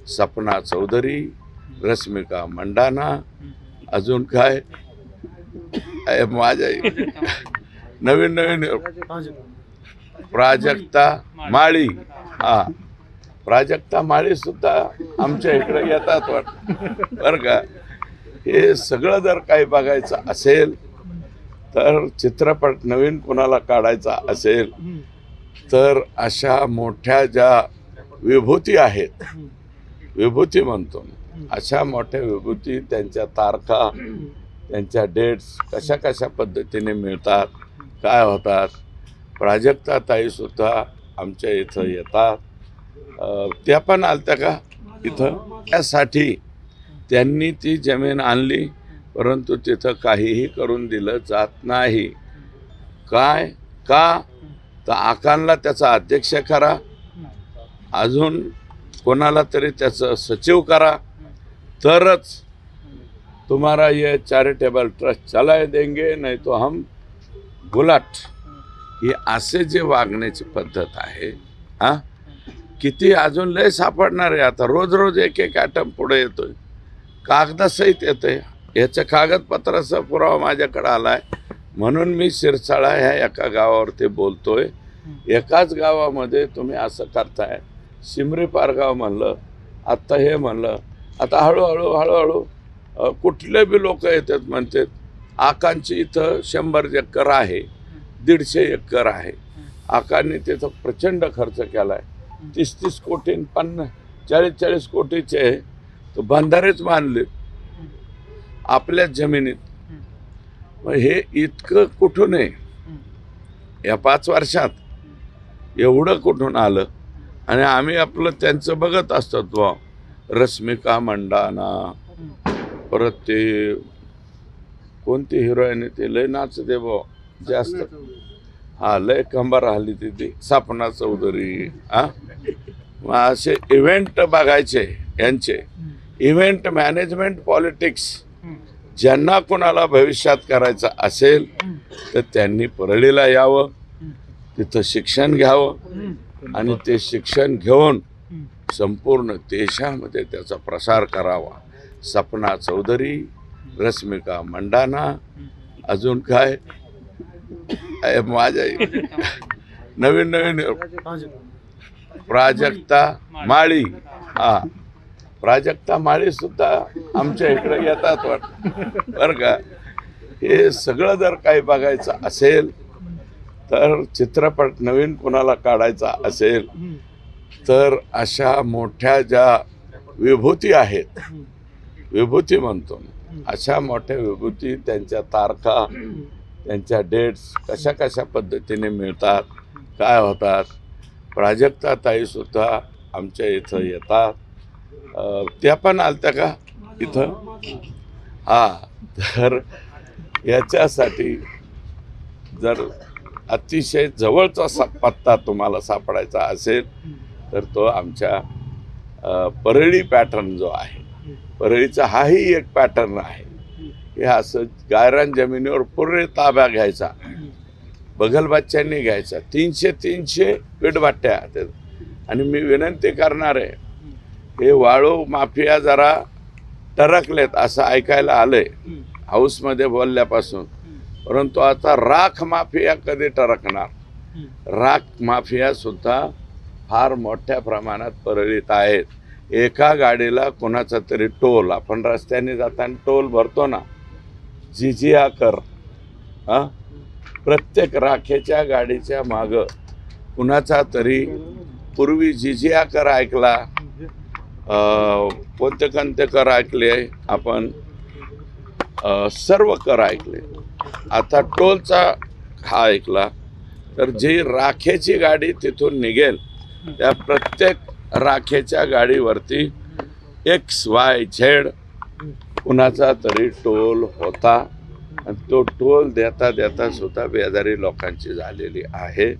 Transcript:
सपना चौधरी, रश्मिका मंडाना, अजून काय माझ्या नवीन नवीन प्राजक्ता माळी, हा प्राजक्ता माळी सुद्धा आमच्या इकडे येतात बरं का. हे सगळं जर काही बघायचं असेल तर चित्रपट नवीन कोणाला काढायचा असेल तर अशा मोठ्या ज्या विभूती आहेत, विभूती म्हणतो अशा मोठ्या विभूती, त्यांच्या तारखा, त्यांच्या डेट्स कशा कशा पद्धतीने मिळतात, काय होतात. प्राजक्ता ताई सुद्धा आमच्या इथं येतात. त्या पण आलत्या का इथं. त्यासाठी त्यांनी ती जमीन आणली, परंतु तिथं काहीही करून दिलं जात नाही. काय का तर आकांना त्याचा अध्यक्ष करा, अजून कोणाला तरी त्याचं सचिव करा, तरच तुम्हारा ये चॅरिटेबल ट्रस्ट चलाय देंगे, नाही तो हम गुलाट. ही असे जे वागण्याची पद्धत आहे, हा किती अजून लय सापडणार आहे. आता रोज रोज एक एक ॲटम पुढे येतोय, कागदासहित येतोय. याच्या कागदपत्राचा पुरावा माझ्याकडे आलाय, म्हणून मी शिरसाळा ह्या एका गावावरती बोलतोय. एकाच गावामध्ये तुम्ही असं करताय. शिमरी पारगाव म्हणलं, आत्ता हे म्हणलं, आता हळूहळू हळूहळू कुठले बी लोक येतात म्हणतात आकांची इथं 100 एकर आहे, 150 एकर आहे. आकांनी तिथं प्रचंड खर्च केला आहे. 30-30 कोटी, 40-40 कोटीचे तो बंधारेच बांधले आपल्याच जमिनीत. मग हे इतकं कुठून आहे या 5 वर्षात, एवढं कुठून आलं. आणि आम्ही आपलं त्यांचं बघत असतो. तो रश्मिका मंडाना, परत ते कोणती हिरोईन ते लय नाचते भाऊ जास्त, हा लय कंबर राहिली ती सपना चौधरी. हा असे इव्हेंट बघायचे यांचे, इव्हेंट मॅनेजमेंट पॉलिटिक्स. ज्यांना कोणाला भविष्यात करायचं असेल तर त्यांनी परळीला यावं, तिथं शिक्षण घ्यावं आणि ते शिक्षण घेऊन संपूर्ण देशामध्ये त्याचा प्रसार करावा. सपना चौधरी, रश्मिका मंडाना, अजून काय माझ्या नवीन नवीन प्राजक्ता माळी, हा प्राजक्ता माळी सुद्धा आमच्या इकडे येतात बरं का. हे सगळं जर काही बघायचं असेल तर चित्रपट नवीन कोणाला काढायचा असेल तर अशा मोठ्या ज्या विभूती आहेत, विभूती म्हणतो अशा मोठ्या विभूती, त्यांच्या तारखा, त्यांच्या डेट्स कशा कशा पद्धतीने मिळतात, काय होतात. प्राजक्ता ताई सुद्धा आमच्या इथं येतात. त्या पण आलत्या का इथं. हा तर याच्यासाठी जर अतिशय जवळचा पत्ता तुम्हाला सापडायचा असेल तर तो आमच्या परळी पॅटर्न जो आहे, परळीचा हाही एक पॅटर्न आहे. हे असं गायरान जमिनीवर पूर्ण ताब्या घ्यायचा, बगलबच्च्यांनी घ्यायचा. 300 विटभट्ट्या. आणि मी विनंती करणार आहे, हे वाळू माफिया जरा टरकलेत असं ऐकायला आलंय हाऊसमध्ये बोलल्यापासून. परंतु आता राख माफिया कधी टरकणार. राख माफिया सुद्धा फार मोठ्या प्रमाणात परळीत आहेत. एका गाडीला कोणाचा तरी टोल, आपण रस्त्याने जाताना टोल भरतो ना, जिजिया कर. हा प्रत्येक राखेच्या गाडीच्या मागं कुणाचा तरी पूर्वी जिजिया कर ऐकला, कोणते कर ऐकले आपण, सर्व कर ऐकले. आता टोलचा हा ऐकला. तर जी राखेची गाडी तिथून निघेल त्या प्रत्येक राखेच्या गाडीवरती XYZ कुणाचा तरी टोल होता. आणि तो टोल देता देता सुद्धा बेजारी लोकांची झालेली आहे.